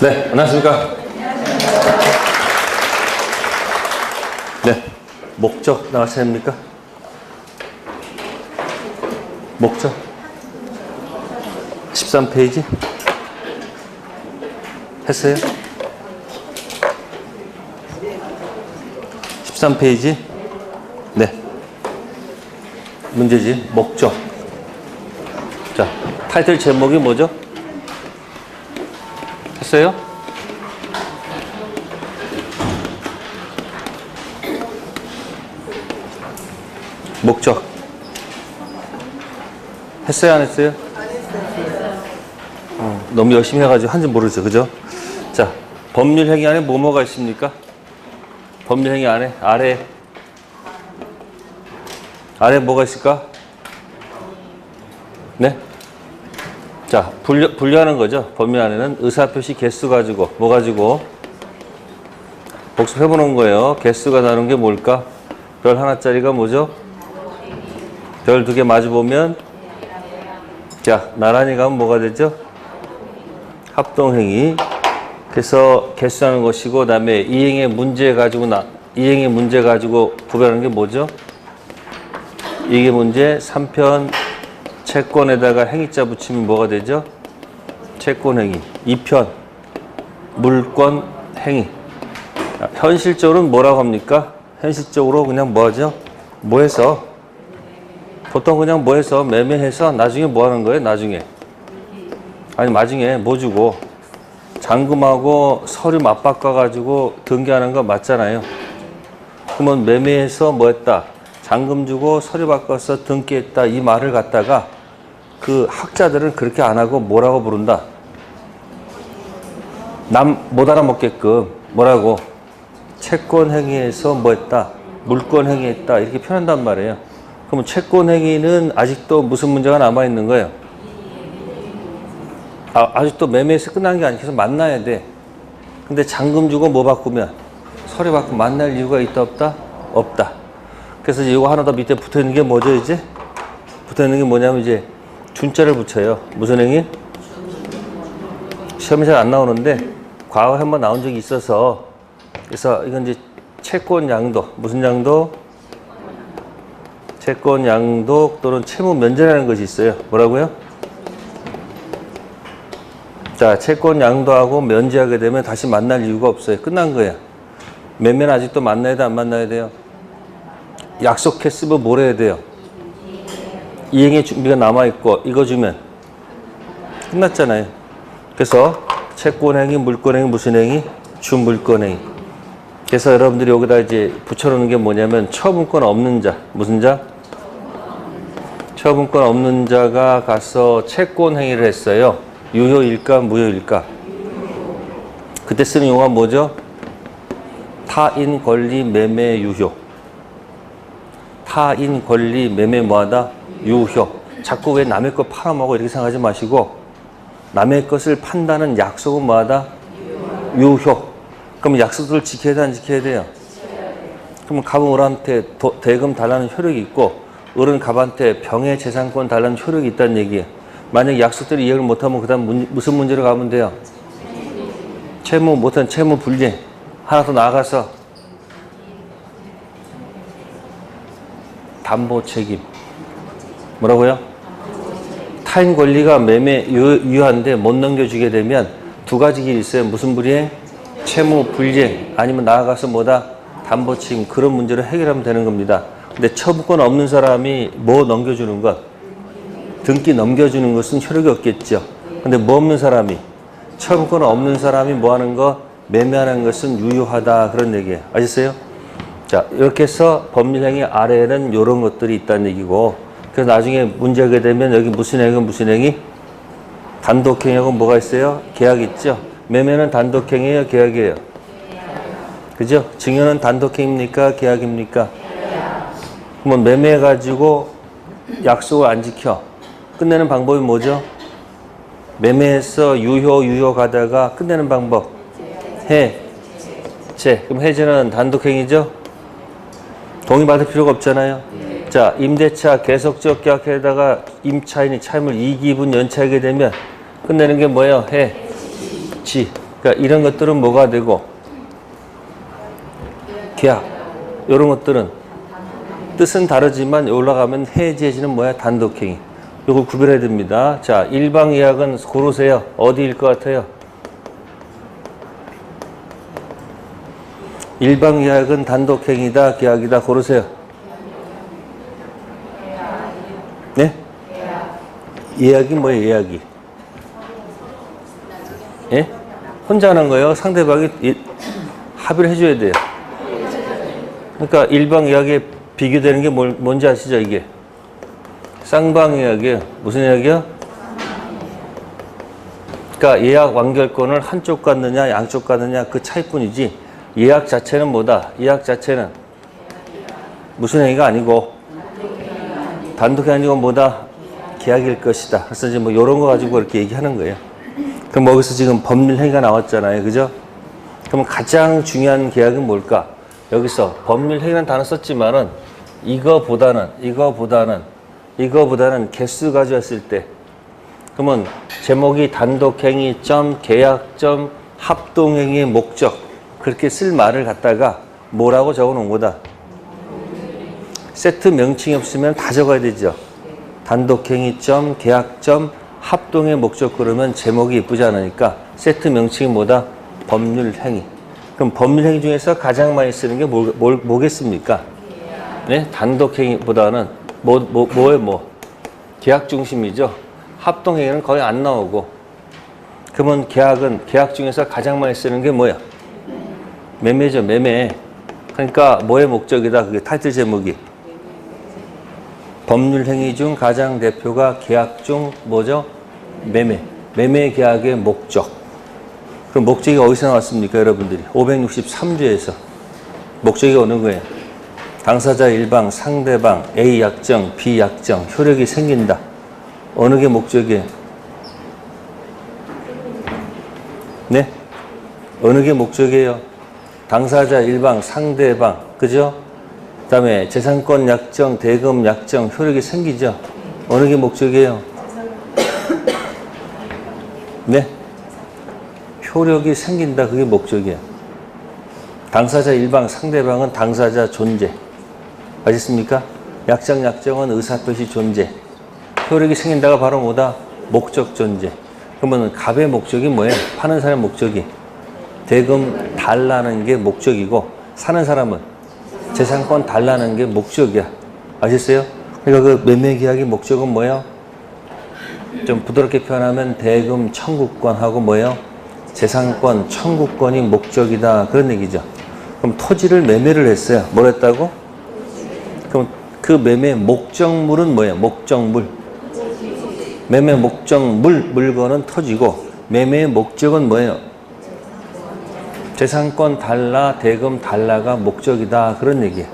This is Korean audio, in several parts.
네, 안녕하십니까. 네, 목적 나와셔야 합니까? 목적 13페이지 했어요? 13페이지 네, 문제지. 목적. 자, 타이틀 제목이 뭐죠? 했어요? 목적 했어요? 안 했어요? 안 했어요. 너무 열심히 해가지고 한지 모르죠, 그죠? 자, 법률 행위 안에 뭐가 있습니까? 법률 행위 안에 아래 뭐가 있을까? 네? 자, 분류하는 거죠. 법률 안에는 의사표시 개수 가지고 뭐 가지고 복습해 보는 거예요. 개수가 나눈 게 뭘까? 별 하나짜리가 뭐죠? 별 두 개 마주 보면, 자, 나란히 가면 뭐가 되죠? 합동행위. 그래서 개수하는 것이고, 그다음에 이행의 문제 가지고 구별하는 게 뭐죠? 이게 문제 3편 채권에다가 행위자 붙이면 뭐가 되죠? 채권행위. 2편 물권 행위. 현실적으로는 뭐라고 합니까? 현실적으로 그냥 뭐 하죠? 뭐 해서 보통 그냥 뭐 해서 매매해서 나중에 뭐 하는 거예요? 나중에 뭐 주고 잔금하고 서류 맞바꿔 가지고 등기하는 거 맞잖아요. 그러면 매매해서 뭐 했다? 잔금 주고 서류 바꿔서 등기했다, 이 말을 갖다가 그 학자들은 그렇게 안 하고 뭐라고 부른다? 남 못 알아먹게끔 뭐라고? 채권 행위에서 뭐 했다? 물권 행위했다, 이렇게 표현한단 말이에요. 그럼 채권 행위는 아직도 무슨 문제가 남아 있는 거예요? 아직도 매매에서 끝난 게 아니고 계속 만나야 돼. 근데 잔금 주고 뭐 바꾸면 서류 바꾸면 만날 이유가 있다 없다? 없다. 그래서 이거 하나 더 밑에 붙어 있는 게 뭐죠, 이제? 붙어 있는 게 뭐냐면 이제 준자를 붙여요. 무슨 행위? 시험이 잘 안 나오는데 과거에 한번 나온 적이 있어서, 그래서 이건 이제 채권 양도, 무슨 양도? 채권 양도 또는 채무 면제라는 것이 있어요. 뭐라고요? 자, 채권 양도하고 면제하게 되면 다시 만날 이유가 없어요. 끝난 거야. 매매는 아직도 만나야 돼, 안 만나야 돼요? 약속했으면 뭘 해야 돼요? 이행의 준비가 남아있고 이거 주면 끝났잖아요. 그래서 채권행위, 물권행위, 무슨 행위? 주물권행위. 그래서 여러분들이 여기다 이제 붙여놓는 게 뭐냐면 처분권 없는 자. 무슨 자? 처분권 없는 자가 가서 채권행위를 했어요. 유효일까 무효일까? 그때 쓰는 용어가 뭐죠? 타인 권리 매매 유효. 타인 권리 매매 뭐하다? 유효. 자꾸 왜 남의 것 팔아먹어 이렇게 생각하지 마시고, 남의 것을 판다는 약속은 뭐하다? 유효. 그럼 약속을 지켜야 돼, 안 지켜야 돼요? 그러면 갑은 을한테 대금 달라는 효력이 있고, 을은 갑한테 병의 재산권 달라는 효력이 있다는 얘기예요. 만약에 약속대로 이해를 못하면 그 다음 무슨 문제로 가면 돼요? 채무 못한 채무 불이행. 하나 더 나아가서 담보 책임. 뭐라고요? 타인 권리가 매매 유효한데 못 넘겨주게 되면 두 가지 길이 있어요. 무슨 불이행? 채무 불이행. 아니면 나아가서 뭐다? 담보 책임. 그런 문제를 해결하면 되는 겁니다. 근데 처분권 없는 사람이 뭐 넘겨주는 것? 등기 넘겨주는 것은 효력이 없겠죠. 근데 뭐 없는 사람이? 처분권 없는 사람이 뭐 하는 거? 매매하는 것은 유효하다, 그런 얘기예요. 아셨어요? 자, 이렇게 해서 법률행위 아래에는 이런 것들이 있다는 얘기고, 그래서 나중에 문제하게 되면 여기 무슨 행위, 무슨 행위? 단독행위하고 뭐가 있어요? 계약이 있죠. 매매는 단독행위예요, 계약이에요? 그죠? 증여는 단독행위입니까, 계약입니까? 그러면 매매해가지고 약속을 안 지켜 끝내는 방법이 뭐죠? 매매해서 유효 가다가 끝내는 방법. 해제. 그럼 해제는 단독행위죠? 동의받을 필요가 없잖아요. 자, 임대차 계속적 계약에다가 임차인이 차임을 2기분 연체하게 되면 끝내는 게 뭐예요? 해지. 그러니까 이런 것들은 뭐가 되고 계약 이런 것들은 뜻은 다르지만 올라가면 해지해지는 뭐야? 단독행위. 이걸 구별해야 됩니다. 자, 일방예약은 고르세요. 어디일 것 같아요? 일방예약은 단독행위다, 계약이다. 고르세요. 네? 예약이 뭐예요? 예약이. 예? 혼자 하는 거예요? 상대방이 합의를 해줘야 돼요. 그러니까 일방예약에 비교되는 게 뭔지 아시죠? 이게 쌍방예약이에요. 무슨 예약이요? 그러니까 예약 완결권을 한쪽 갖느냐 양쪽 갖느냐 그 차이뿐이지 예약 자체는 뭐다? 예약 자체는 무슨 행위가 아니고 단독이 아니고 뭐다? 계약일 것이다. 그래서 이제 뭐 이런 거 가지고 이렇게 얘기하는 거예요. 그럼 여기서 지금 법률 행위가 나왔잖아요. 그죠? 그럼 가장 중요한 계약은 뭘까? 여기서 법률 행위라는 단어 썼지만은 이거보다는 개수 가져왔을 때 그러면 제목이 단독행위 점 계약 점 합동행위의 목적 그렇게 쓸 말을 갖다가 뭐라고 적어놓은 거다. 세트 명칭이 없으면 다 적어야 되죠. 단독행위 점 계약 점 합동의 목적 그러면 제목이 이쁘지 않으니까 세트 명칭이 뭐다? 법률행위. 그럼 법률행위 중에서 가장 많이 쓰는 게 뭐겠습니까? 네? 단독행위보다는 계약 중심이죠. 합동행위는 거의 안 나오고. 그러면 계약 중에서 가장 많이 쓰는 게 뭐야? 매매죠, 매매. 그러니까 뭐의 목적이다? 그게 타이틀 제목이. 법률행위 중 가장 대표가 계약 중 뭐죠? 매매. 매매 계약의 목적. 그럼 목적이 어디서 나왔습니까, 여러분들이? 563조에서. 목적이 어느 거예요? 당사자 일방, 상대방, A 약정, B 약정, 효력이 생긴다. 어느 게 목적이에요? 네? 어느 게 목적이에요? 당사자 일방, 상대방, 그죠? 그 다음에 재산권 약정, 대금 약정, 효력이 생기죠? 어느 게 목적이에요? 네? 효력이 생긴다. 그게 목적이에요. 당사자 일방, 상대방은 당사자 존재. 아셨습니까? 약정은 의사표시 존재. 효력이 생긴다가 바로 뭐다? 목적 존재. 그러면 갑의 목적이 뭐예요? 파는 사람의 목적이. 대금 달라는 게 목적이고, 사는 사람은 재산권 달라는 게 목적이야. 아셨어요? 그러니까 그 매매계약의 목적은 뭐예요? 좀 부드럽게 표현하면 대금 청구권하고 뭐예요? 재산권 청구권이 목적이다. 그런 얘기죠. 그럼 토지를 매매를 했어요. 뭘 했다고? 그럼 그 매매 목적물은 뭐예요? 목적물. 매매 목적물, 물건은 토지고 매매의 목적은 뭐예요? 재산권 달라, 대금 달라가 목적이다. 그런 얘기예요.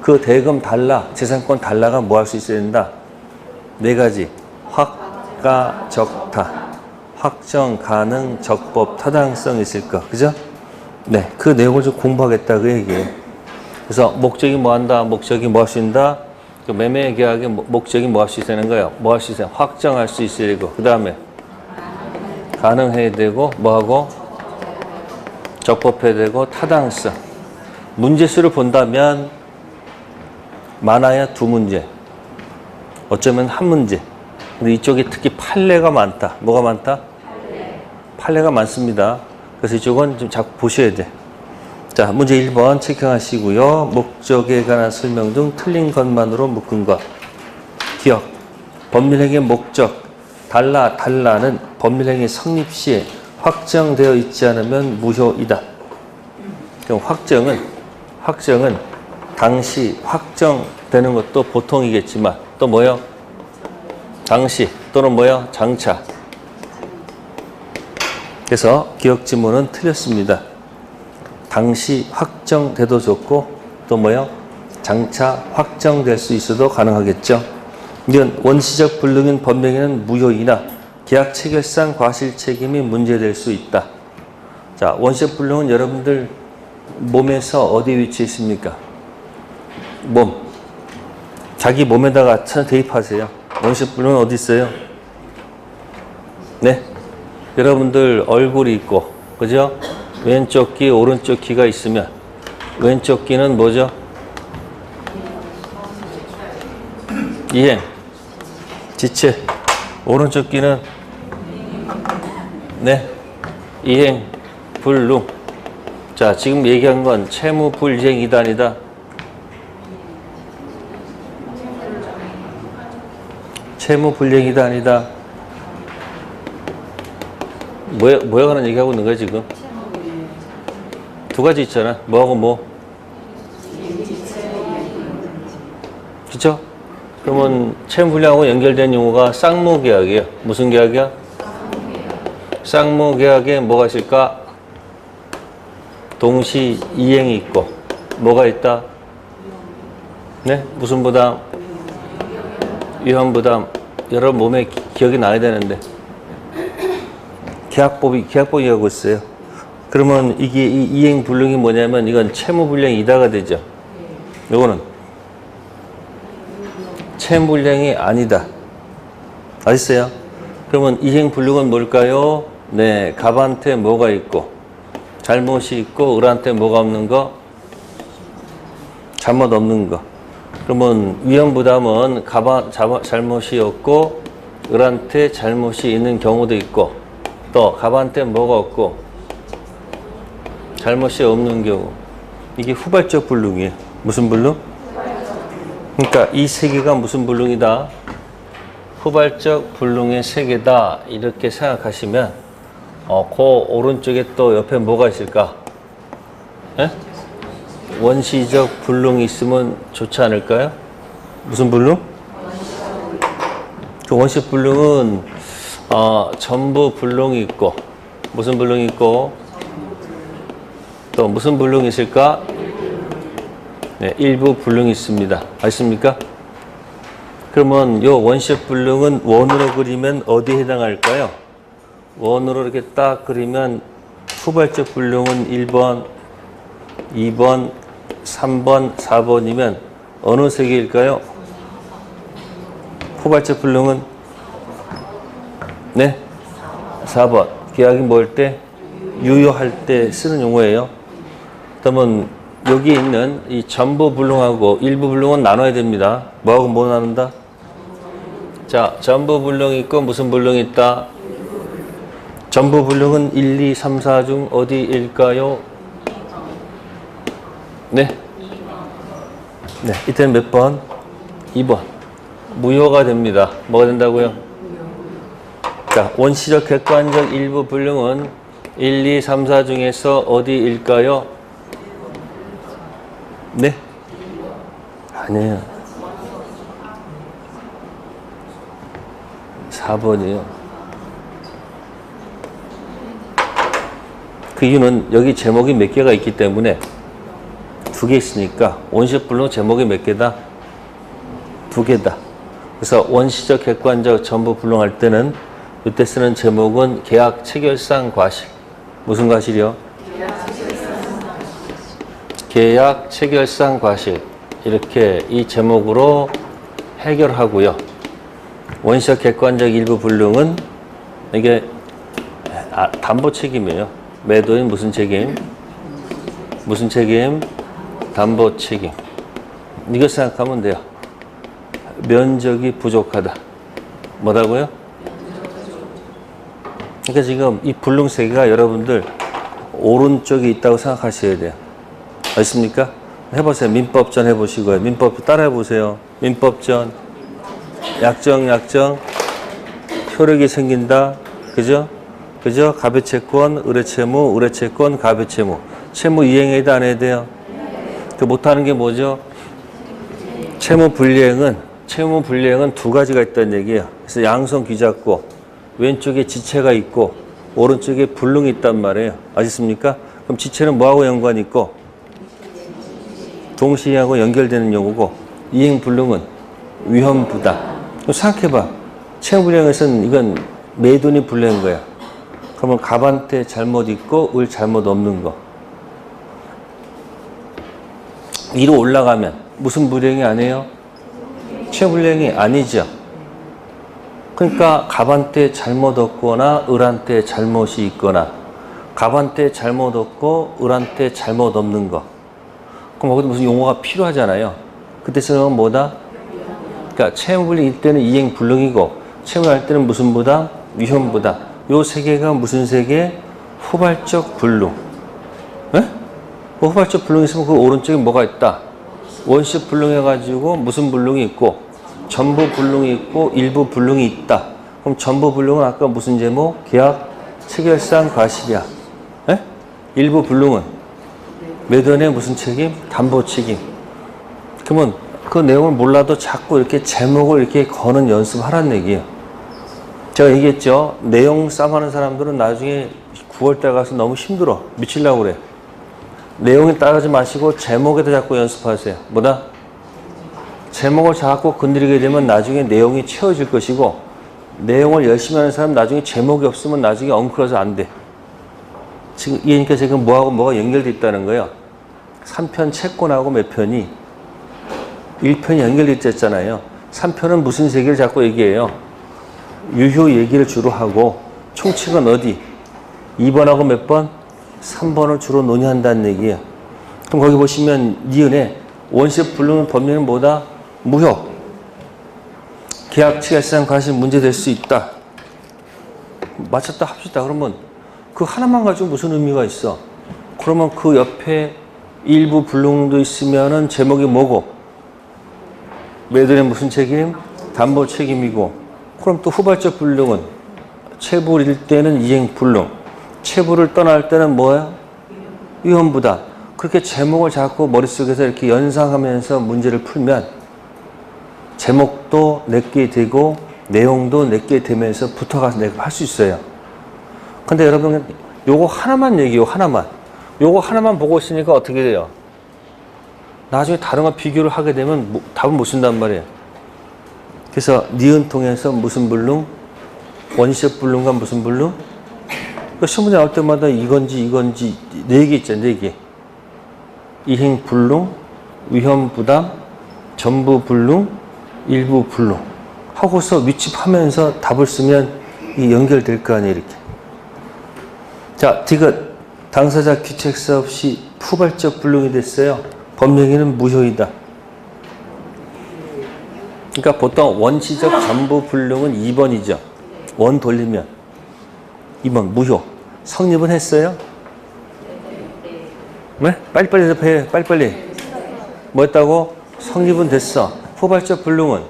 그 대금 달라, 재산권 달라가 뭐 할 수 있어야 된다? 네 가지. 확가, 적타. 확정, 가능, 적법, 타당성 있을 거. 그죠? 네. 그 내용을 좀 공부하겠다. 그 얘기예요. 그래서 목적이 뭐 한다? 목적이 뭐 할 수 있다? 그 매매 계약의 목적이 뭐 할 수 있다는 거예요? 뭐 할 수 있어요? 확정할 수 있어야 되고. 그 다음에 가능해야 되고, 뭐 하고? 적법해야 되고, 타당성. 문제수를 본다면 많아야 2문제. 어쩌면 1문제. 근데 이쪽이 특히 판례가 많다. 뭐가 많다? 판례가 많습니다. 그래서 이쪽은 좀 자꾸 보셔야 돼. 자, 문제 1번 체크하시고요. 목적에 관한 설명 중 틀린 것만으로 묶은 것. 기억. 법률행위의 목적. 달라는 법률행위 성립 시에 확정되어 있지 않으면 무효이다. 그럼 확정은 당시 확정되는 것도 보통이겠지만 또 뭐요? 당시 또는 뭐요? 장차. 그래서 기억 지문은 틀렸습니다. 당시 확정돼도 좋고 또 뭐요? 장차 확정될 수 있어도 가능하겠죠. 이건 원시적 불능인 법령에는 무효이나 계약 체결상 과실 책임이 문제될 수 있다. 자, 원시적 불능은 여러분들 몸에서 어디 위치해 있습니까? 몸. 자기 몸에다가 대입하세요. 원시적 불능은 어디 있어요? 네? 여러분들 얼굴이 있고 그죠? 왼쪽 귀, 오른쪽 귀가 있으면 왼쪽 귀는 뭐죠? 이행, 지체. 오른쪽 귀는 네, 이행, 불능. 자, 지금 얘기한 건 채무 불이행 이단이다. 채무 불이행 이단이다. 뭐야 하는 얘기하고 있는 거야 지금? 두 가지 있잖아. 뭐하고 뭐? 그쵸? 그러면 채무불량하고 연결된 용어가 쌍무계약이에요. 무슨 계약이야? 쌍무계약에 뭐가 있을까? 동시 이행이 있고 뭐가 있다? 네? 무슨 부담? 위험부담. 여러분 몸에 기억이 나야 되는데 계약법이 하고 있어요. 그러면 이게 이 이행불능이 뭐냐면 이건 채무불량 이다가 되죠. 요거는 채무불량이 아니다. 아셨어요? 그러면 이행불능은 뭘까요? 네, 갑한테 뭐가 있고 잘못이 있고 을한테 뭐가 없는 거? 잘못 없는 거. 그러면 위험부담은 잘못이 없고 을한테 잘못이 있는 경우도 있고 또 갑한테 뭐가 없고 잘못이 없는 경우. 이게 후발적 불능이에요. 무슨 불능? 그러니까 이 세 개가 무슨 불능이다? 후발적 불능의 세 개다. 이렇게 생각하시면 그 오른쪽에 또 옆에 뭐가 있을까? 에? 원시적 불능이 있으면 좋지 않을까요? 무슨 불능? 그 원시적 불능은 전부 불능이 있고 무슨 불능이 있고 또 무슨 불능이 있을까? 네, 일부 불능이 있습니다. 아십니까? 그러면 요 원시적 불능은 원으로 그리면 어디에 해당할까요? 원으로 이렇게 딱 그리면 후발적 불능은 1번, 2번, 3번, 4번이면 어느 세 개일까요? 후발적 불능은 네? 4번. 계약이 뭘 때? 유효할 때 쓰는 용어예요. 그러면 여기 있는 이 전부 불능하고 일부 불능은 나눠야 됩니다. 뭐하고 뭐 나눈다? 자, 전부 불능이 있고 무슨 불능이 있다? 전부 불능은 1, 2, 3, 4 중 어디일까요? 네? 네, 이때는 몇 번? 2번. 무효가 됩니다. 뭐가 된다고요? 자, 원시적 객관적 일부 불능은 1, 2, 3, 4 중에서 어디일까요? 네? 아니에요. 4번이에요. 그 이유는 여기 제목이 몇 개가 있기 때문에 두 개 있으니까 원시적 불능 제목이 몇 개다? 두 개다. 그래서 원시적 객관적 전부 불능할 때는 이때 쓰는 제목은 계약 체결상 과실. 무슨 과실이요? 계약 체결상 과실. 이렇게 이 제목으로 해결하고요. 원시적 객관적 일부 불능은 이게 담보 책임이에요. 매도인 무슨 책임? 무슨 책임? 담보 책임. 이거 생각하면 돼요. 면적이 부족하다. 뭐라고요? 그러니까 지금 이 불능 세 개가 여러분들 오른쪽에 있다고 생각하셔야 돼요. 아십니까? 해보세요. 민법전 해보시고요. 민법 따라해 보세요. 민법전. 약정, 효력이 생긴다. 그죠? 그죠? 갑의채권, 의뢰채무, 의뢰채권, 갑의채무. 채무 이행해야 돼, 안 해야 돼요? 그 못하는 게 뭐죠? 채무 불이행은 두 가지가 있다는 얘기예요. 그래서 양성 귀잡고 왼쪽에 지체가 있고 오른쪽에 불능이 있단 말이에요. 아시습니까? 그럼 지체는 뭐하고 연관이 있고? 동시하고 연결되는 용어고 이행 불능은 위험 부담. 그럼 생각해봐. 채무 불이행에서는 이건 매도인이 불리한 거야. 그러면 갑한테 잘못 있고 을 잘못 없는 거. 위로 올라가면 무슨 불이행이 아니에요? 채무 불이행이 아니죠. 그러니까 갑한테 잘못 없거나 을한테 잘못이 있거나 갑한테 잘못 얻고 을한테 잘못 없는 거. 그럼 거기도 무슨 용어가 필요하잖아요. 그때 쓰는 건 뭐다? 그러니까 채무불이익 때는 이행불능이고 채무할 때는 무슨 부담? 위험부담. 요 세 개가 무슨 세 개? 후발적 불능. 예? 후발적 불능이 있으면 그 오른쪽에 뭐가 있다? 원시 불능해가지고 무슨 불능이 있고 전부 불능이 있고 일부 불능이 있다. 그럼 전부 불능은 아까 무슨 제목? 계약 체결상 과실이야. 예? 일부 불능은 매도인의 무슨 책임? 담보 책임. 그러면 그 내용을 몰라도 자꾸 이렇게 제목을 이렇게 거는 연습하라는 얘기예요. 제가 얘기했죠. 내용 싸움하는 사람들은 나중에 9월달 가서 너무 힘들어. 미치려고 그래. 내용에 따라가지 마시고 제목에다 자꾸 연습하세요. 뭐다? 제목을 자꾸 건드리게 되면 나중에 내용이 채워질 것이고 내용을 열심히 하는 사람 나중에 제목이 없으면 나중에 엉클어서 안 돼. 지금 이해니까 지금 뭐하고 뭐가 연결돼 있다는 거예요. 3편 채권하고 몇 편이 1편이 연결돼 있잖아요. 3편은 무슨 세계를 자꾸 얘기해요. 유효 얘기를 주로 하고 총칙은 어디? 2번하고 몇 번? 3번을 주로 논의한다는 얘기예요. 그럼 거기 보시면 니은에 원시 불능 법리는 뭐다? 무효. 계약 체결상 과실 문제될 수 있다. 맞췄다 합시다. 그러면 그 하나만 가지고 무슨 의미가 있어? 그러면 그 옆에 일부 불능도 있으면은 제목이 뭐고? 매도인의 무슨 책임? 담보 책임이고. 그럼 또 후발적 불능은 채부일 때는 이행 불능. 채부를 떠날 때는 뭐야? 위험부담. 그렇게 제목을 자꾸 머릿속에서 이렇게 연상하면서 문제를 풀면 제목도 내게 되고 내용도 내게 되면서 붙어가서 내가 할 수 있어요. 근데 여러분 요거 하나만 얘기해요. 하나만. 요거 하나만 보고 있으니까 어떻게 돼요? 나중에 다른 거 비교를 하게 되면 답을 못 쓴단 말이에요. 그래서 니은 통해서 무슨 불능? 원시적 불능과 무슨 불능? 그러니까 시험문제 나올 때마다 이건지 네 개 있잖아요. 네 개. 이행 불능, 위험 부담, 전부 불능, 일부 불능 하고서 위칩하면서 답을 쓰면 이 연결될 거 아니에요. 이렇게. 자, 디귿. 당사자 귀책사 없이 후발적 불능이 됐어요. 법령에는 무효이다. 그러니까 보통 원시적 전부 불능은 2번이죠. 원 돌리면 2번 무효. 성립은 했어요? 네? 빨리빨리 대답해. 빨리빨리. 뭐 했다고? 성립은 됐어. 후발적 불능은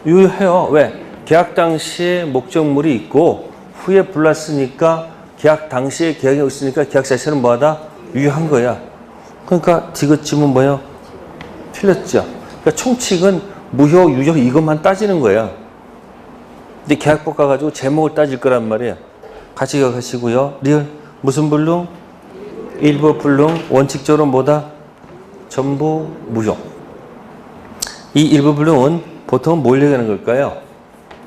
유효해요. 왜? 계약 당시에 목적물이 있고 후에 불났으니까 계약 당시에 계약이 있으니까 계약 자체는 뭐하다? 유효한 거야. 그러니까 디귿쯤은 뭐예요? 틀렸죠. 그러니까 총칙은 무효, 유효 이것만 따지는 거야. 근데 계약법 가가지고 제목을 따질 거란 말이에요. 같이 기억하시고요. 리을 무슨 불능? 일부 불능. 원칙적으로 뭐다? 전부 무효. 이 일부 불능은 보통 뭘 얘기하는 걸까요?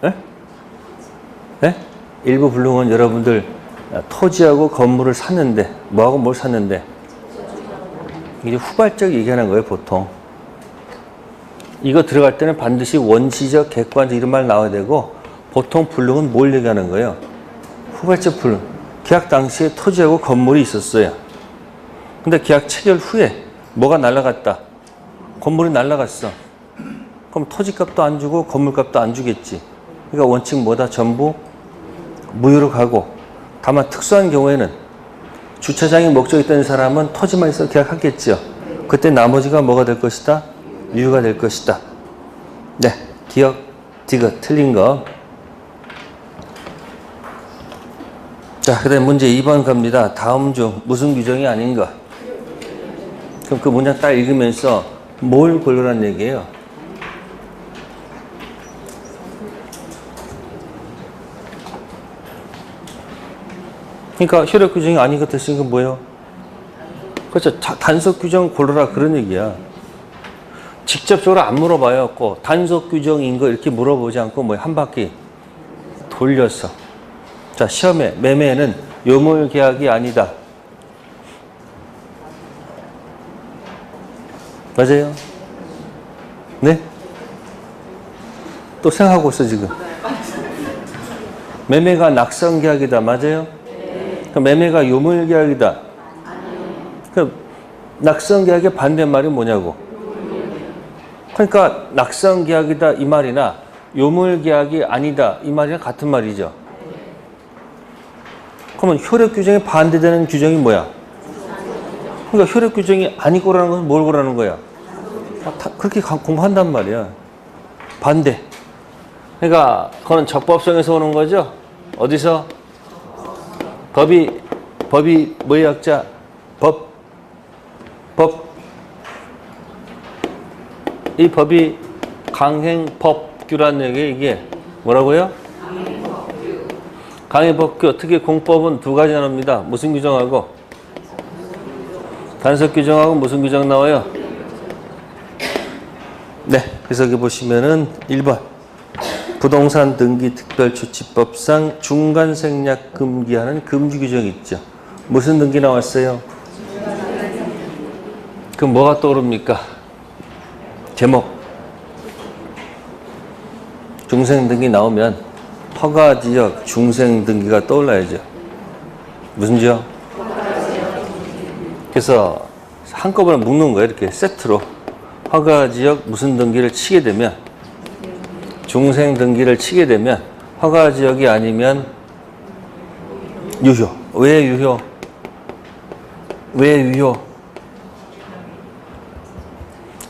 네? 네? 일부 불능은 여러분들 토지하고 건물을 샀는데 뭐하고 뭘 샀는데 이게 후발적 얘기하는 거예요. 보통 이거 들어갈 때는 반드시 원시적, 객관적 이런 말 나와야 되고 보통 불능은 뭘 얘기하는 거예요? 후발적 불능. 계약 당시에 토지하고 건물이 있었어요. 근데 계약 체결 후에 뭐가 날라갔다? 건물이 날라갔어. 그럼 토지값도 안 주고 건물값도 안 주겠지. 그러니까 원칙 뭐다? 전부 무효로 가고 다만 특수한 경우에는 주차장이 목적이 있던 사람은 토지만 있어 계약하겠죠. 그때 나머지가 뭐가 될 것이다? 유효가 될 것이다. 네, 기억, 디귿 틀린 거. 자, 그 다음 문제 2번 갑니다. 다음 중 무슨 규정이 아닌가? 그럼 그 문장 딱 읽으면서 뭘 고르라는 얘기예요? 그러니까 효력 규정이 아닌 것 됐으니까 뭐예요? 그렇죠. 단속 규정 고르라 그런 얘기야. 직접적으로 안 물어봐요. 단속 규정인 거 이렇게 물어보지 않고 뭐 한 바퀴 돌려서. 자, 시험에 매매는 요물 계약이 아니다. 맞아요? 네? 또 생각하고 있어 지금. 매매가 낙선 계약이다. 맞아요? 그럼 매매가 요물계약이다. 그럼 낙선계약의 반대말이 뭐냐고. 그러니까 낙선계약이다 이 말이나 요물계약이 아니다 이 말이랑 같은 말이죠. 그러면 효력규정에 반대되는 규정이 뭐야? 그러니까 효력규정이 아니고라는 것은 뭘 고라는 거야? 그렇게 공부한단 말이야. 반대. 그러니까 그건 적법성에서 오는 거죠. 어디서? 법이 뭐의 약자? 법. 이 법이 강행법규라는 얘기 이게 뭐라고요? 강행법규. 특히 공법은 두 가지 나옵니다. 무슨 규정하고? 단속 규정하고 무슨 규정 나와요? 네. 그래서 여기 보시면은 1번. 부동산 등기 특별조치법상 중간생략 금기하는 금지 규정이 있죠. 무슨 등기 나왔어요? 그럼 뭐가 떠오릅니까? 제목. 중생등기 나오면 허가지역 중생등기가 떠올라야죠. 무슨 지역? 그래서 한꺼번에 묶는 거예요. 이렇게 세트로. 허가지역 무슨 등기를 치게 되면 중생등기를 치게 되면 허가지역이 아니면 유효. 왜 유효? 왜 유효?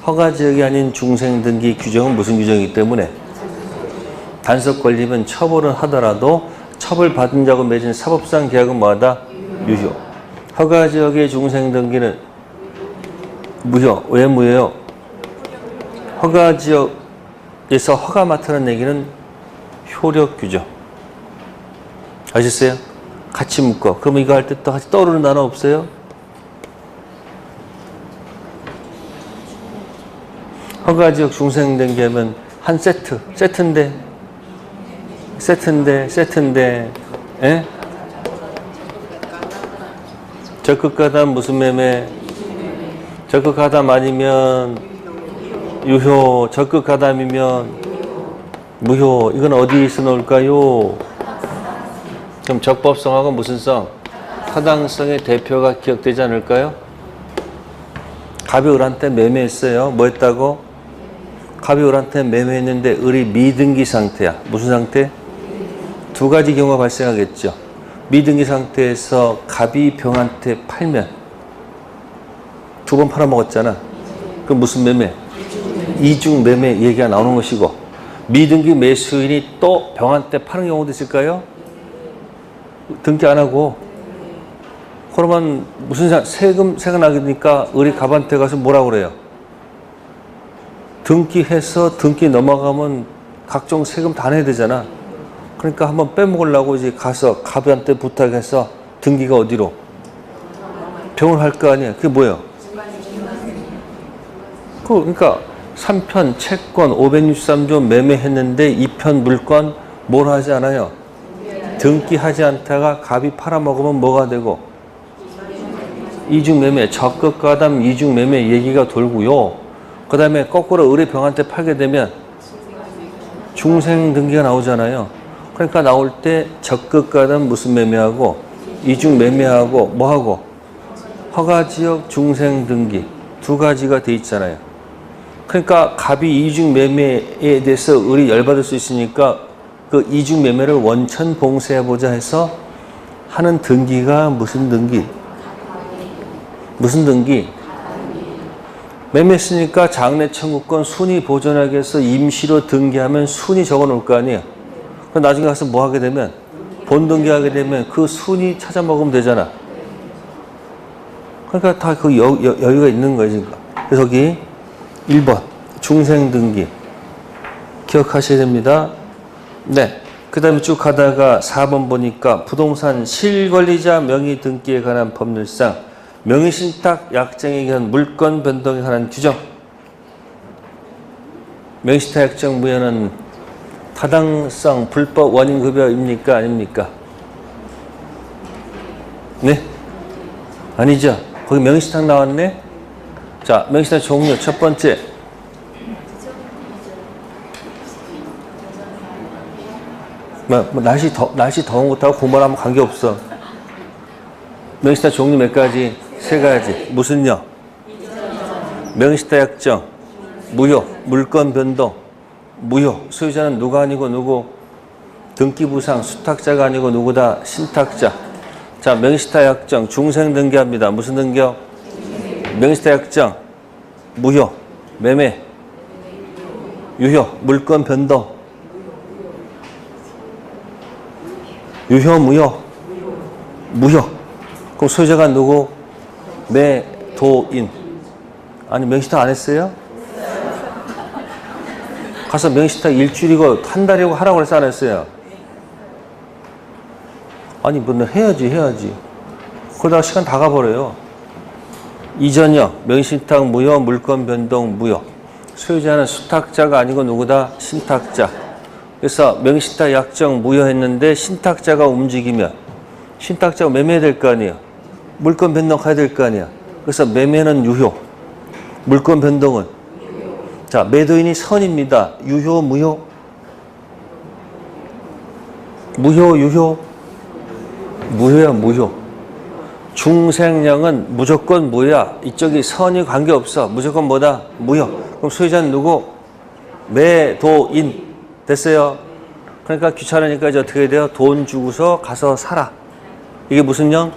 허가지역이 아닌 중생등기 규정은 무슨 규정이기 때문에 단속 걸리면 처벌은 하더라도 처벌받은 자고 맺은 사법상 계약은 뭐하다? 유효. 허가지역의 중생등기는 무효. 왜 무효요? 허가지역에서 허가 맡으는 얘기는 효력규정. 아셨어요? 같이 묶어. 그러면 이거 할 때 또 같이 떠오르는 단어 없어요? 허가지역 중생등기 하면 한 세트인데, 예? 적극가담 무슨 매매? 적극가담 아니면 유효, 적극가담이면 무효. 이건 어디에서 넣을까요? 그럼 적법성하고 무슨 성? 타당성의 대표가 기억되지 않을까요? 갑이 을한테 매매했어요. 뭐 했다고? 갑이 을한테 매매했는데 을이 미등기 상태야. 무슨 상태? 두 가지 경우가 발생하겠죠. 미등기 상태에서 갑이 병한테 팔면 두 번 팔아먹었잖아. 그럼 무슨 매매? 이중 매매 얘기가 나오는 것이고, 미등기 매수인이 또 병한테 파는 경우도 있을까요? 등기 안 하고. 그러면 무슨 세금 나게 되니까 을이 갑한테 가서 뭐라고 그래요? 등기해서 등기 넘어가면 각종 세금 다 내야 되잖아. 그러니까 한번 빼먹으려고 이제 가서 갑한테 부탁해서 등기가 어디로? 병을 할 거 아니야. 그게 뭐예요? 그러니까 3편 채권 563조 매매했는데 2편 물건 뭘 하지 않아요? 등기하지 않다가 갑이 팔아먹으면 뭐가 되고? 이중매매, 적극가담 이중매매 얘기가 돌고요. 그 다음에 거꾸로 을의 병한테 팔게 되면 중생등기가 나오잖아요. 그러니까 나올 때 적극가담 무슨 매매하고 이중매매하고 뭐하고? 허가지역 중생등기 두 가지가 돼 있잖아요. 그러니까 갑이 이중매매에 대해서 을이 열받을 수 있으니까 그 이중매매를 원천 봉쇄해보자 해서 하는 등기가 무슨 등기? 무슨 등기? 매매했으니까 장래 청구권 순위 보존하기 위해서 임시로 등기하면 순위 적어 놓을 거 아니에요. 그럼 나중에 가서 뭐 하게 되면 본등기하게 되면 그 순위 찾아 먹으면 되잖아. 그러니까 다 그 여유가 있는 거예요, 지금. 그래서 여기 1번 중생등기 기억하셔야 됩니다. 네. 그 다음에 쭉 가다가 4번 보니까 부동산 실권리자 명의 등기에 관한 법률상 명의신탁 약정에 의한 물권 변동에 관한 규정. 명의신탁 약정 무효는 타당성 불법 원인급여입니까? 아닙니까? 네? 아니죠. 거기 명의신탁 나왔네? 자, 명의신탁 종류 첫 번째. 날씨 더운 것하고 공부하면 관계없어. 명시타 종류 몇 가지? 세 가지. 무슨요? 명시타 약정, 무효, 물건 변동, 무효. 소유자는 누가 아니고 누구? 등기부상 수탁자가 아니고 누구다? 신탁자. 자, 명시타 약정, 중생 등기합니다. 무슨 등기요? 명시타 약정, 무효, 매매, 유효, 물건 변동, 유효, 무효, 무효. 그럼 소유자가 누구? 매도인. 아니, 명시타 안 했어요? 가서 명시타 일주일이고 한 달이고 하라고 그래서 안 했어요. 아니, 뭐, 해야지. 그러다가 시간 다 가버려요. 이전형, 명시탁 무효, 물건 변동 무효. 소유자는 수탁자가 아니고 누구다? 신탁자. 그래서 명시타 약정 무효했는데 신탁자가 움직이면 신탁자가 매매될 거 아니에요. 물건 변동 가야 될 거 아니야. 그래서 매매는 유효, 물건 변동은. 자, 매도인이 선입니다. 유효, 무효? 무효, 유효? 무효야, 무효. 중생령은 무조건 무효야. 이쪽이 선이 관계없어. 무조건 뭐다? 무효. 그럼 소유자는 누구? 매도인. 됐어요? 그러니까 귀찮으니까 이제 어떻게 돼요? 돈 주고서 가서 사라. 이게 무슨 령?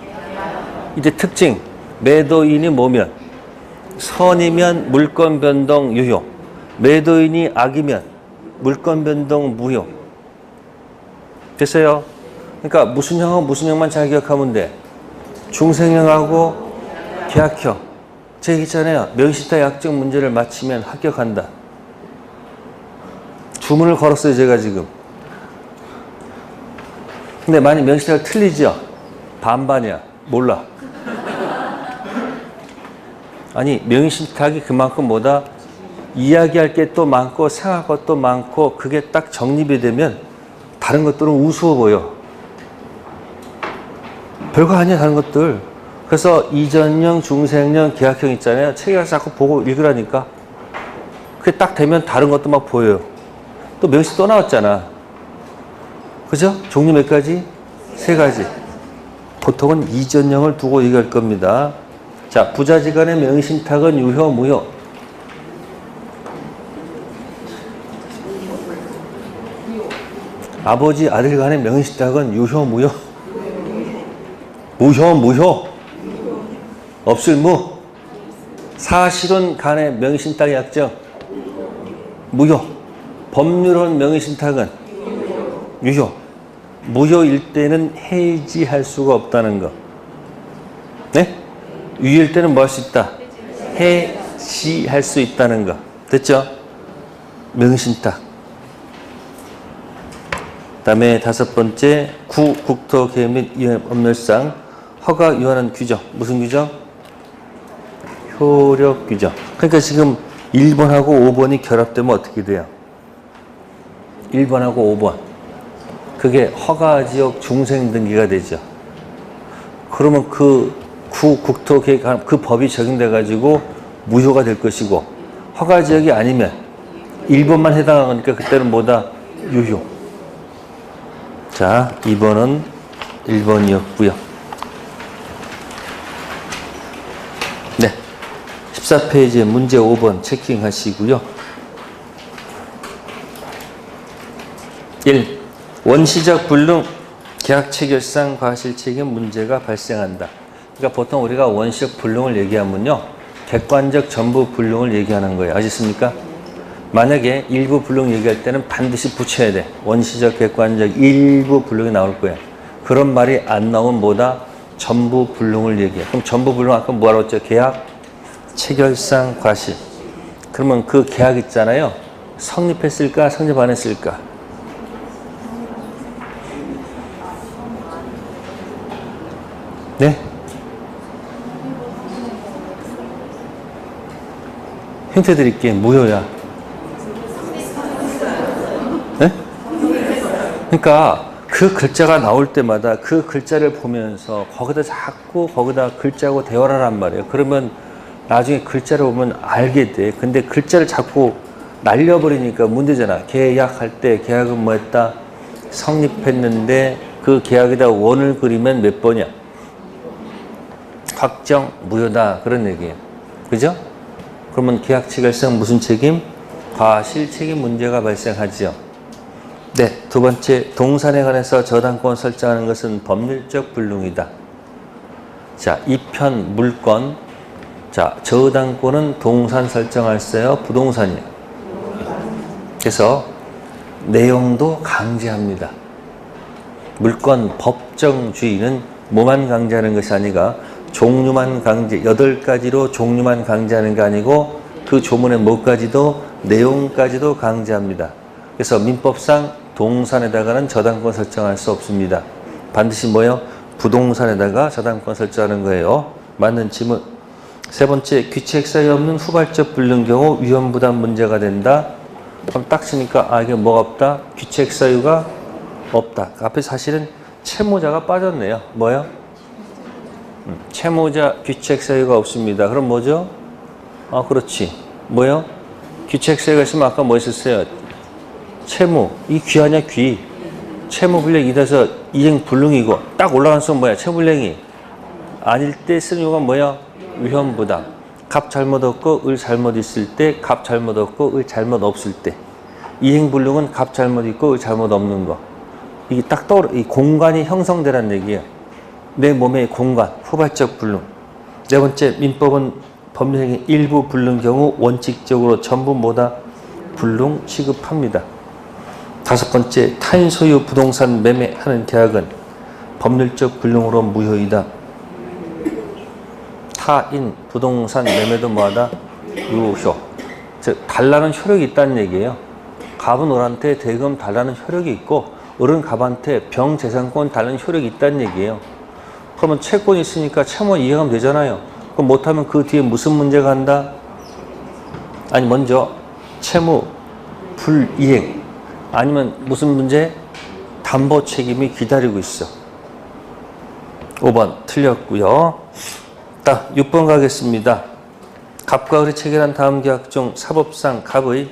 이제 특징. 매도인이 뭐면? 선이면 물건 변동 유효. 매도인이 악이면 물건 변동 무효. 됐어요? 그러니까 무슨 형하고 무슨 형만 잘 기억하면 돼. 중생형하고 계약형. 제가 얘기했잖아요. 명시타 약정 문제를 맞히면 합격한다. 주문을 걸었어요, 제가 지금. 근데 만약 명시타가 틀리죠? 반반이야. 몰라. 아니, 명시탁이 그만큼 뭐다? 이야기할 게 또 많고 생각할 것도 많고 그게 딱 정립이 되면 다른 것들은 우스워 보여. 별거 아니야, 다른 것들. 그래서 이전형, 중생형, 계약형 있잖아요. 책에 자꾸 보고 읽으라니까. 그게 딱 되면 다른 것도 막 보여요. 또 명시 또 나왔잖아. 그죠? 종류 몇 가지? 세 가지. 보통은 이전형을 두고 얘기할 겁니다. 자, 부자지간의 명신탁은 유효, 무효. 아버지, 아들 간의 명신탁은 유효, 무효? 무효, 무효. 없을 무. 사실혼 간의 명신탁 약정. 무효. 법률혼 명신탁은 유효. 무효일 때는 해지할 수가 없다는 거. 네? 유효일 때는 뭐 할 수 있다? 해지할 수 있다는 거. 됐죠? 명신탁. 그 다음에 다섯 번째, 국토개혁 및 법률상 허가 유한한 규정. 무슨 규정? 효력 규정. 그러니까 지금 1번하고 5번이 결합되면 어떻게 돼요? 1번하고 5번. 그게 허가지역 중생등기가 되죠. 그러면 그 국토개혁 그 법이 적용돼가지고 무효가 될 것이고, 허가지역이 아니면 1번만 해당하니까 그때는 뭐다? 유효. 자, 2번은 1번이었고요. 네. 14페이지에 문제 5번 체킹하시고요. 1. 원시적 불능 계약 체결상 과실책임 문제가 발생한다. 그러니까 보통 우리가 원시적 불능을 얘기하면요, 객관적 전부 불능을 얘기하는 거예요. 아시겠습니까? 만약에 일부 불능 얘기할 때는 반드시 붙여야 돼. 원시적, 객관적, 일부 불능이 나올 거예요. 그런 말이 안 나오면 뭐다? 전부 불능을 얘기해. 그럼 전부 불능 아까 뭐라고 했죠? 계약 체결상 과실. 그러면 그 계약 있잖아요. 성립했을까? 성립 안 했을까? 네? 힌트 드릴게. 무효야. 네? 그러니까 그 글자가 나올 때마다 그 글자를 보면서 거기다 자꾸 거기다 글자하고 대화를 하란 말이에요. 그러면 나중에 글자를 보면 알게 돼. 근데 글자를 자꾸 날려버리니까 문제잖아. 계약할 때 계약은 뭐 했다? 성립했는데 그 계약에다 원을 그리면 몇 번이야? 확정 무효다 그런 얘기예요. 그죠? 그러면 계약 체결상 무슨 책임? 과실 책임 문제가 발생하죠. 네, 두 번째, 동산에 관해서 저당권 설정하는 것은 법률적 불능이다. 자, 2편 물권. 자, 저당권은 동산 설정할 때요, 부동산이에요. 그래서 내용도 강제합니다. 물권 법정주의는 뭐만 강제하는 것이 아니라 종류만 강제, 8가지로 종류만 강제하는 게 아니고 그 조문의 뭐까지도 내용까지도 강제합니다. 그래서 민법상 동산에다가는 저당권 설정할 수 없습니다. 반드시 뭐예요? 부동산에다가 저당권 설정하는 거예요. 맞는 지문. 세 번째, 귀책 사유 없는 후발적 불능 경우 위험부담 문제가 된다. 그럼 딱 치니까 아 이게 뭐가 없다? 귀책 사유가 없다. 앞에 사실은 채무자가 빠졌네요. 뭐요? 채무자 귀책 사유가 없습니다. 그럼 뭐죠? 아 그렇지. 뭐요? 귀책 사유가 있으면 아까 뭐 있었어요? 채무. 이 귀 아니야 귀. 채무 불이행 이래서 이행 불능이고 딱 올라간 수 뭐야? 채무 불이행이 아닐 때 쓰는 이유가 뭐야? 위험부담. 갑 잘못 없고 을 잘못 있을 때, 갑 잘못 없고 을 잘못 없을 때. 이행 불능은 갑 잘못 있고 을 잘못 없는 거. 이게 딱 떠오르. 이 공간이 형성되라는 얘기예요. 내 몸의 공간, 후발적 불능. 네 번째, 민법은 법률행위 일부 불능 경우 원칙적으로 전부 뭐다? 불능 취급합니다. 다섯 번째, 타인 소유 부동산 매매하는 계약은 법률적 불능으로 무효이다. 타인 부동산 매매도 뭐하다? 유효. 즉 달라는 효력이 있다는 얘기예요. 갑은 을한테 대금 달라는 효력이 있고 을은 갑한테 병재산권 달라는 효력이 있다는 얘기예요. 그러면 채권이 있으니까 채무 이행하면 되잖아요. 그럼 못하면 그 뒤에 무슨 문제가 한다? 아니 먼저 채무 불이행 아니면 무슨 문제? 담보 책임이 기다리고 있어. 5번 틀렸고요. 딱 6번 가겠습니다. 갑과 을이 체결한 다음 계약 중 사법상 갑의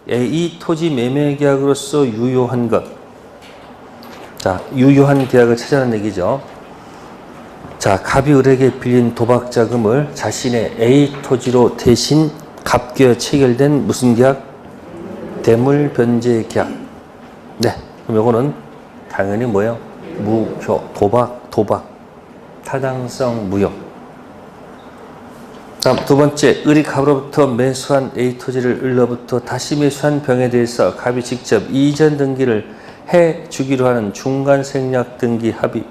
A 토지 매매 계약으로서 유효한 것. 자, 유효한 계약을 찾아라는 얘기죠. 자, 갑이 을에게 빌린 도박 자금을 자신의 A 토지로 대신 갑과 체결된 무슨 계약? 대물 변제 계약. 네, 그럼 요거는 당연히 뭐예요? 무효. 도박. 타당성 무효. 다음 두 번째, 을이 갑으로부터 매수한 A 토지를 을로부터 다시 매수한 병에 대해서 갑이 직접 이전 등기를 해 주기로 하는 중간 생략 등기 합의.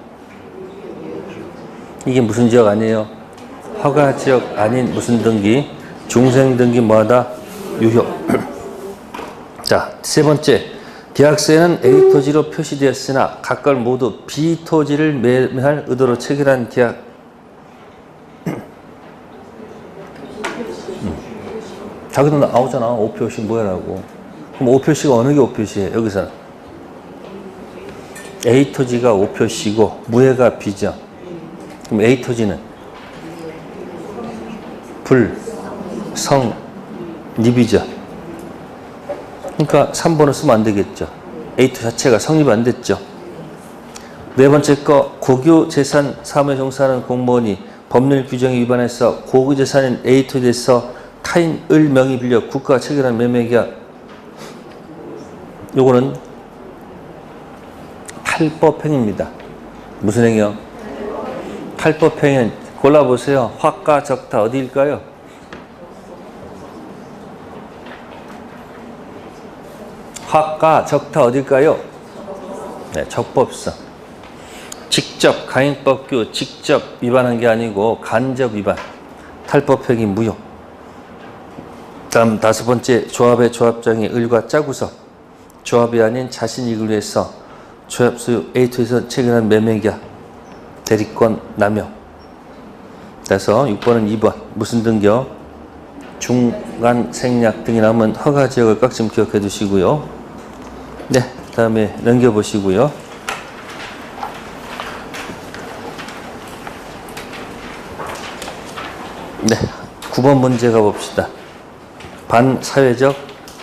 이게 무슨 지역 아니에요? 허가 지역 아닌 무슨 등기? 중생 등기 뭐하다? 유효. 자, 세 번째, 계약서에는 A 토지로 표시되었으나 각각 모두 B 토지를 매매할 의도로 체결한 계약. 자기도 나오잖아. 5표시 뭐야라고. 그럼 5표시가 어느 게 5표시예요? 여기서는 A 토지가 5표시고 무해가 B죠. 그럼 A 토지는 불, 성, 립이죠. 그러니까 3번을 쓰면 안 되겠죠. A 토지 자체가 성립 안 됐죠. 네 번째 거, 고유재산 사무에 종사하는 공무원이 법률 규정에 위반해서 고유재산인 A 토지에서 타인 을 명의 빌려 국가가 체결한 매매계약. 요거는 탈법행위입니다. 무슨 행위요? 탈법행위는 골라보세요. 화가 적타 어디일까요? 화가 적타 어딜까요? 네, 적법성. 직접 강행법규 직접 위반한 게 아니고 간접 위반. 탈법행위 무효. 다음 다섯 번째, 조합의 조합장이 을과 짜고서 조합이 아닌 자신 이익을 위해서 조합 소유 A2에서 체결한 매매계약 대리권 남용. 그래서 6번은 2번 무슨 등기요? 중간 생략 등이 나오면 허가 지역을 깍 좀 기억해 두시고요. 네, 다음에 넘겨보시고요. 네, 9번 문제 가봅시다. 반사회적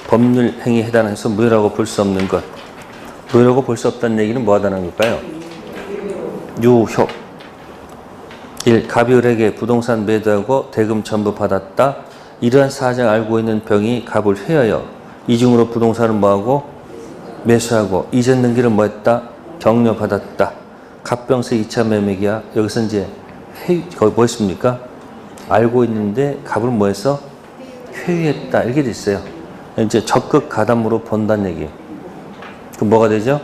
법률 행위에 해당해서 무효라고 볼 수 없는 것. 무효라고 볼 수 없다는 얘기는 뭐 하다는 걸까요? 유효. 1. 갑이 을에게 부동산 매도하고 대금 전부 받았다. 이러한 사정을 알고 있는 병이 갑을 회하여 이중으로 부동산을 뭐하고 매수하고 이전 등기를 뭐했다? 격려받았다. 갑병세 2차 매매기야. 여기서 이제 거기 뭐 했습니까? 알고 있는데 갑을 뭐해서 회유했다. 이렇게 돼 있어요. 이제 적극 가담으로 본다는 얘기예요. 그럼 뭐가 되죠?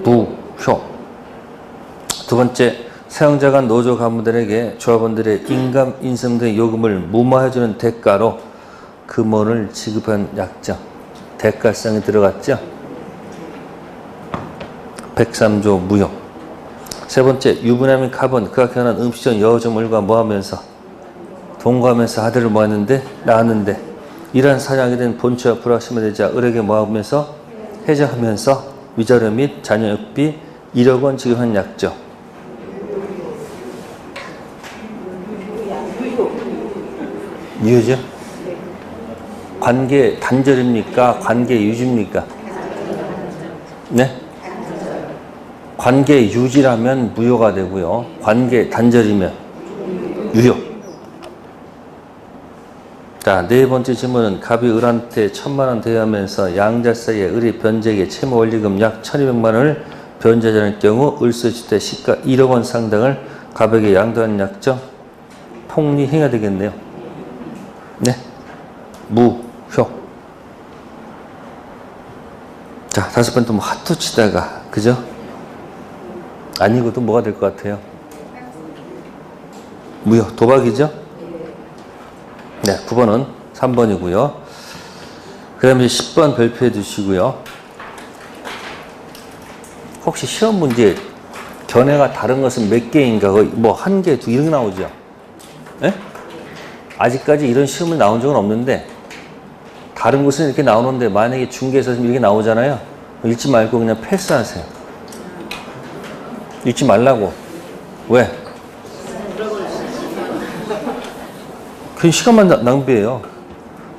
무효. 두 번째, 사용자가 노조 간부들에게 조합원들의 인감, 인성 등의 요금을 무마해주는 대가로 금원을 지급한 약정. 대가성이 들어갔죠? 103조 무효. 세 번째, 유부남인 갑은 그가 결혼한 음식점 여점을과 뭐하면서 동거하면서 아들을 뭐하는데 낳았는데 이러한 사냥이 된 본처와 불확실이 되자 을에게 뭐하면서 해자하면서 위자료 및 자녀육비 1억 원 지급한 약정. 유효죠? 관계 단절입니까? 관계 유지입니까? 네? 관계 유지라면 무효가 되고요. 관계 단절이면 유효. 자, 네 번째 질문은 갑이 을한테 1,000만 원 대여하면서 양자 사이에 을이 변제에게 채무 원리금 약 1,200만 원을 변제하는 경우 을수주택 시가 1억 원 상당을 갑에게 양도하는 약정. 폭리행위가 되겠네요. 네? 무효. 자, 다섯 번째 뭐 핫투 치다가, 그죠? 아니고도 뭐가 될 것 같아요? 무효. 도박이죠? 네, 9번은 3번이고요. 그 다음에 10번 발표해 주시고요. 혹시 시험 문제 견해가 다른 것은 몇 개인가? 뭐 한 개, 두 개 이렇게 나오죠? 네? 아직까지 이런 시험이 나온 적은 없는데 다른 곳은 이렇게 나오는데 만약에 중개에서 이렇게 나오잖아요. 읽지 말고 그냥 패스하세요. 읽지 말라고. 왜? 그 시간만 낭비해요.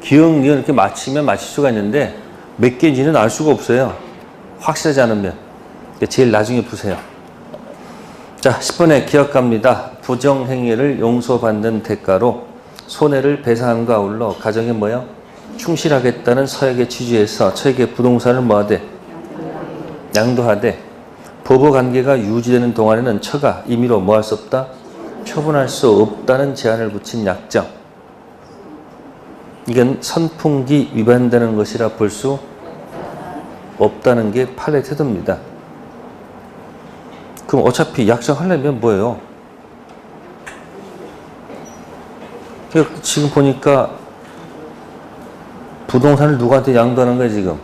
기억, 니은 이렇게 맞히면 맞힐 수가 있는데 몇 개인지는 알 수가 없어요. 확실하지 않으면. 제일 나중에 보세요. 자, 10번에 기억합니다. 부정행위를 용서받는 대가로 손해를 배상함과 아울러 가정에 뭐요? 충실하겠다는 서약의 취지에서 처에게 부동산을 뭐하되? 양도하되 부부관계가 유지되는 동안에는 처가 임의로 뭐할 수 없다? 처분할 수 없다는 제한을 붙인 약정. 이건 선풍기 위반되는 것이라 볼 수 없다는 게 판례 태도입니다. 그럼 어차피 약정하려면 뭐예요? 지금 보니까 부동산을 누구한테 양도하는 거예요, 지금?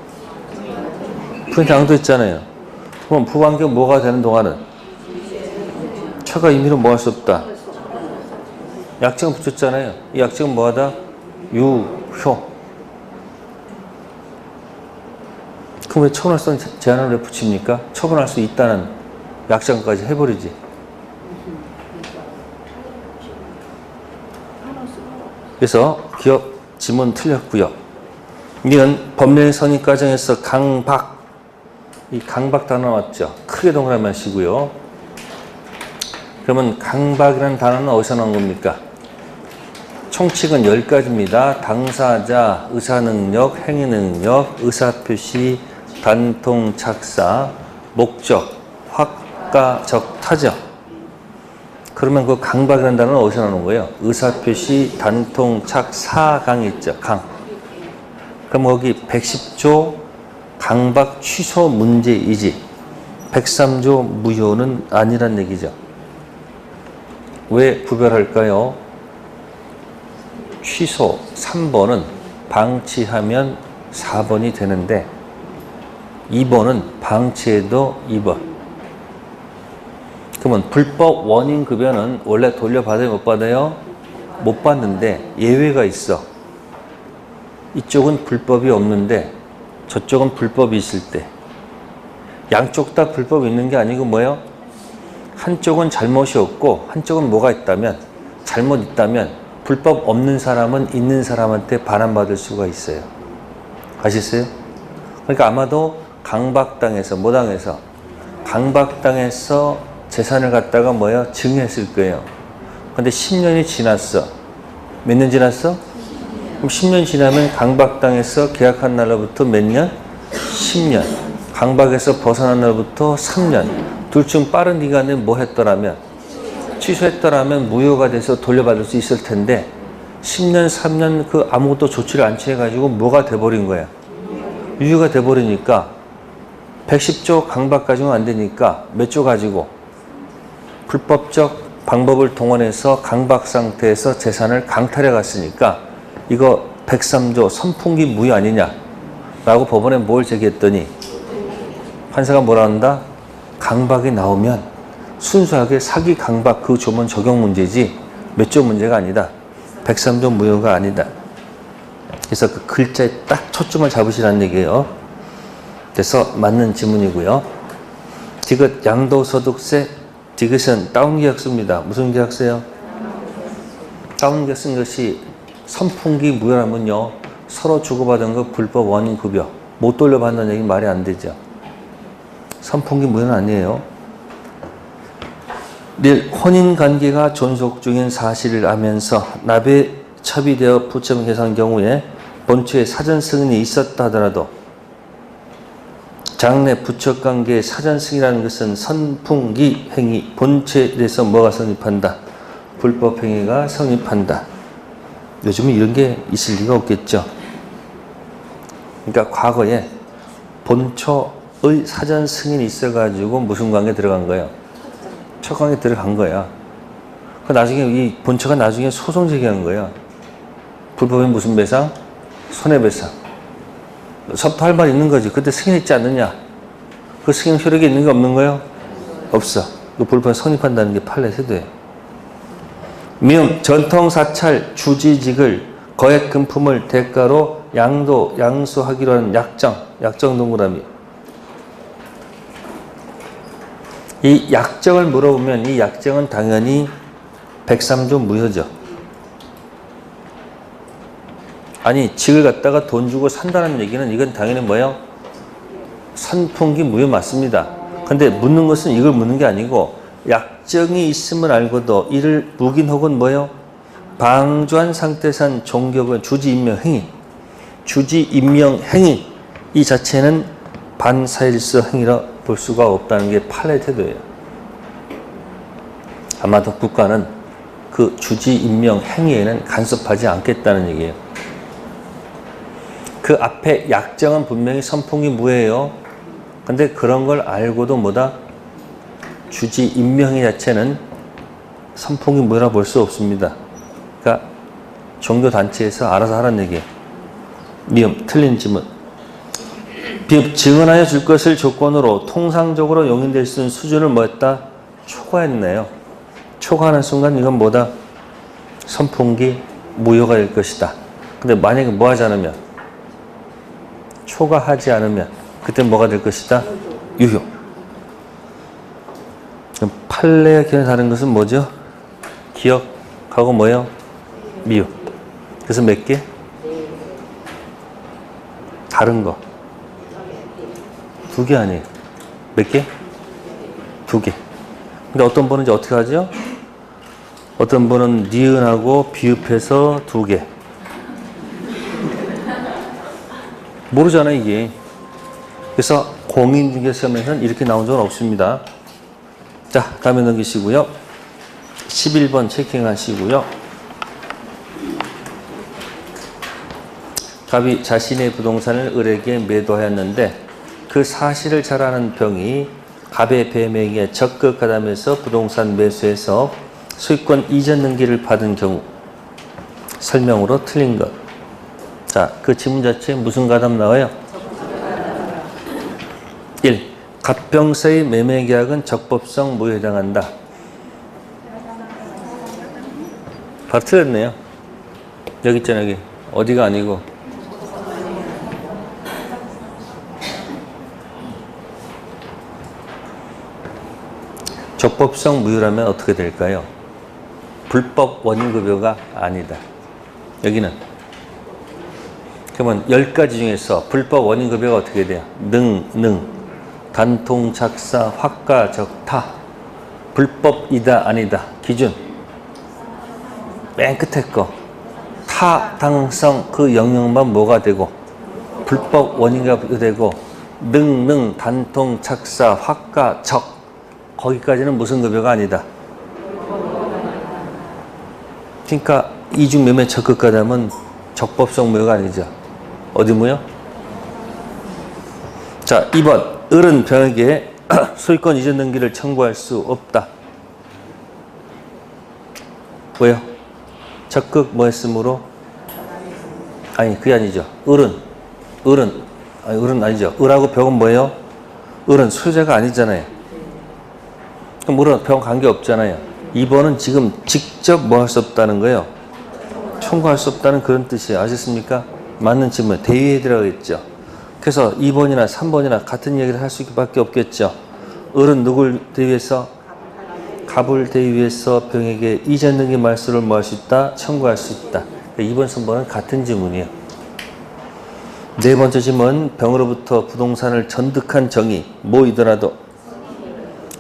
부인한테 양도했잖아요. 그럼 부부관계가 뭐가 되는 동안은? 처가 임의로 뭐 할 수 없다. 약정 붙였잖아요. 이 약정은 뭐하다? 유효. 그럼 왜 처분할 수 없는 제한을 왜 붙입니까? 처분할 수 있다는 약정까지 해버리지. 그래서 기업 지문 틀렸고요. 이건 법령 선임 과정에서 강박, 이 강박 단어 나왔죠. 크게 동그라미 하시고요. 그러면 강박이라는 단어는 어디서 나온 겁니까? 총칙은 10가지입니다. 당사자, 의사능력, 행위능력, 의사표시, 단통, 착사, 목적, 확가적, 타적. 그러면 그 강박이라는 단어는 어디서 나오는 거예요? 의사표시, 단통, 착, 사강 있죠. 강. 그럼 거기 110조 강박 취소 문제이지 103조 무효는 아니란 얘기죠. 왜 구별할까요? 취소 3번은 방치하면 4번이 되는데 2번은 방치해도 2번. 그러면 불법 원인급여는 원래 돌려받아요? 못 받아요? 못 받는데 예외가 있어. 이쪽은 불법이 없는데 저쪽은 불법이 있을 때 양쪽 다 불법이 있는 게 아니고 뭐예요? 한쪽은 잘못이 없고 한쪽은 뭐가 있다면 잘못 있다면 불법 없는 사람은 있는 사람한테 반환받을 수가 있어요. 아시겠어요? 그러니까 아마도 강박당해서 강박당해서 재산을 갖다가 뭐예요? 증여했을 거예요. 근데 10년이 지났어. 몇 년 지났어? 그럼 10년 지나면 강박당해서 계약한 날로부터 몇 년? 10년. 강박에서 벗어난 날부터 3년. 둘 중 빠른 기간에 뭐 했더라면? 취소했더라면 무효가 돼서 돌려받을 수 있을 텐데 10년, 3년 그 아무것도 조치를 안 취해가지고 뭐가 돼버린 거야? 유효가 돼버리니까 110조 강박 가지고는 안 되니까 몇 조 가지고 불법적 방법을 동원해서 강박 상태에서 재산을 강탈해 갔으니까 이거 103조 선풍기 무효 아니냐 라고 법원에 뭘 제기했더니 판사가 뭐라 한다? 강박이 나오면 순수하게 사기 강박 그 조문 적용 문제지 몇 조 문제가 아니다. 103조 무효가 아니다. 그래서 그 글자에 딱 초점을 잡으시라는 얘기예요. 그래서 맞는 지문이고요. 디귿 양도소득세 디귿은 다운계약서입니다. 무슨 계약서요? 다운계약 쓴 것이 선풍기 무효라면요. 서로 주고받은 거 불법 원인급여 못 돌려받는 얘기 말이 안 되죠. 선풍기 무효는 아니에요. 1. 혼인관계가 존속 중인 사실을 알면서 납에 첩의되어 부처분 계산 경우에 본처에 사전 승인이 있었다 하더라도 장래 부처관계의 사전 승인이라는 것은 선풍기 행위 본처에 대해서 뭐가 성립한다? 불법 행위가 성립한다. 요즘은 이런 게 있을 리가 없겠죠. 그러니까 과거에 본처의 사전 승인이 있어가지고 무슨 관계에 들어간 거예요? 척관계에 들어간 거야. 그 나중에 이 본처가 나중에 소송 제기한 거야. 불법의 무슨 배상? 손해배상. 섭토할 말 있는 거지. 그때 승인했지 않느냐? 그 승인 효력이 있는 게 없는 거예요? 없어. 그 불법에 성립한다는 게 판례 세도예요. 미음 전통사찰 주지직을 거액금품을 대가로 양수하기로 하는 약정 동그라미. 이 약정을 물어보면 이 약정은 당연히 103조 무효죠. 아니 직을 갖다가 돈 주고 산다는 얘기는 이건 당연히 뭐예요? 선풍기 무효 맞습니다. 근데 묻는 것은 이걸 묻는 게 아니고 약정이 있음을 알고도 이를 묵인 혹은 뭐예요? 방조한 상태산 종교권 주지임명행위 주지임명행위 이 자체는 반사일서 행위라 볼 수가 없다는 게 판례 태도예요. 아마도 국가는 그 주지임명행위에는 간섭하지 않겠다는 얘기예요. 그 앞에 약정은 분명히 선풍기 무효예요. 근데 그런 걸 알고도 뭐다? 주지임명행위 자체는 선풍기 무효라 볼 수 없습니다. 그러니까 종교단체에서 알아서 하라는 얘기예요. 미음 틀린 지문. 비읍 증언하여 줄 것을 조건으로 통상적으로 용인될 수 있는 수준을 뭐했다? 초과했네요. 초과하는 순간 이건 뭐다? 선풍기 무효가 될 것이다. 근데 만약에 뭐 하지 않으면? 초과하지 않으면 그때 뭐가 될 것이다? 유효. 그럼 판례와 기존에 다른 것은 뭐죠? 기억하고 뭐예요? 미흡. 그래서 몇 개? 다른 거. 2개 아니에요. 몇 개? 2개. 근데 어떤 분은 이제 어떻게 하죠? 어떤 분은 니은하고 비읍해서 2개. 모르잖아, 이게. 그래서 공인중개 시험에서는 이렇게 나온 적은 없습니다. 자, 다음에 넘기시고요. 11번 체킹하시고요. 갑이 자신의 부동산을 을에게 매도하였는데 그 사실을 잘 아는 병이 갑의 배명에 적극하다면서 부동산 매수해서 소유권 이전 등기를 받은 경우 설명으로 틀린 것. 자, 그 지문 자체에 무슨 가담 나와요? 1. 갑병사의 매매계약은 적법성 무효에 해당한다. 바로 틀렸네요. 여기 있잖아요. 여기. 어디가 아니고. 적법성 무효라면 어떻게 될까요? 불법 원인급여가 아니다. 여기는. 그러면 10가지 중에서 불법 원인급여가 어떻게 돼요? 단통, 작사, 확가, 적타. 불법이다, 아니다. 기준. 맨 끝에 거 타당성 그 영역만 뭐가 되고 불법 원인가 되고 능능 단통 착사 확가 적 거기까지는 무슨 급여가 아니다. 그러니까 이중 매매 적극까지 하면 적법성 무효가 아니죠. 어디 무효? 자, 2번 을은 병에게 소유권 이전 등기를 청구할 수 없다. 왜요? 적극 뭐 했으므로? 아니 그게 아니죠. 을은 아니죠. 을하고 병은 뭐예요? 을은 소유자가 아니잖아요. 그럼 을은 병 관계 없잖아요. 2번은 지금 직접 뭐 할 수 없다는 거예요. 청구할 수 없다는 그런 뜻이에요. 아셨습니까? 맞는 질문. 대위에 들어가겠죠. 그래서 2번이나 3번이나 같은 얘기를 할 수밖에 없겠죠. 을은 누굴 대위해서? 갑을 대위해서 병에게 이전 등기 말소를 뭐 할 수 있다? 청구할 수 있다. 2번, 3번은 같은 지문이에요. 네 번째 질문. 병으로부터 부동산을 전득한 정의 뭐이더라도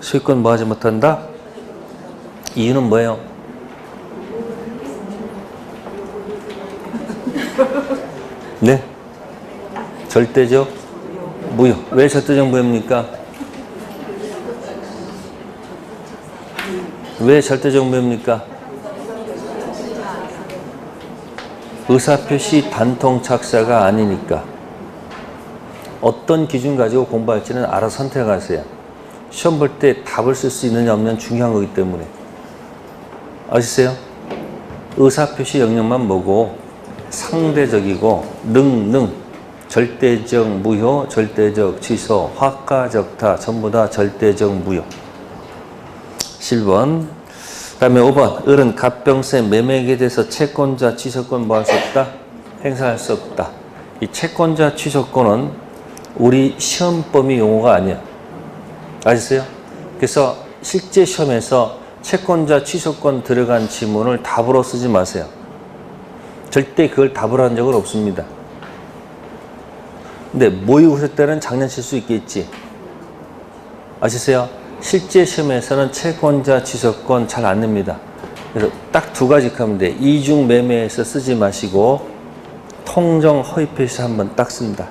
소유권 뭐 하지 못한다? 이유는 뭐예요? 네? 절대적 무효. 왜 절대적 무효입니까? 왜 절대적 무효입니까? 의사표시 단통 착사가 아니니까. 어떤 기준 가지고 공부할지는 알아서 선택하세요. 시험 볼 때 답을 쓸 수 있느냐 없느냐 중요한 거기 때문에. 아시세요? 의사표시 영역만 보고 상대적이고 능능 절대적 무효, 절대적 취소, 확가적타 전부 다 절대적 무효. 7번. 그 다음에 5번. 을은 갑병세 매매에 대해서 채권자 취소권 뭐 할 수 없다? 행사할 수 없다. 이 채권자 취소권은 우리 시험 범위 용어가 아니야. 아시세요? 그래서 실제 시험에서 채권자 취소권 들어간 지문을 답으로 쓰지 마세요. 절대 그걸 답으로 한 적은 없습니다. 근데 모의고사 때는 장난칠 수 있겠지. 아시세요? 실제 시험에서는 채권자 취소권 잘 안 냅니다. 그래서 딱 두 가지 하면 돼. 이중 매매에서 쓰지 마시고 통정 허위 표시 한번 딱 쓴다.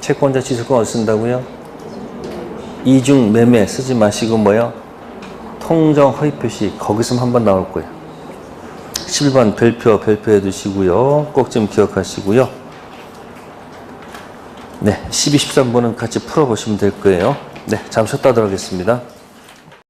채권자 취소권 어디 쓴다고요? 이중 매매 쓰지 마시고 뭐요? 통정 허위 표시 거기서 한번 나올 거예요. 7번 별표해 두시고요. 꼭 좀 기억하시고요. 네, 12, 13번은 같이 풀어보시면 될 거예요. 네, 잠시 쉬었다 하도록 하겠습니다.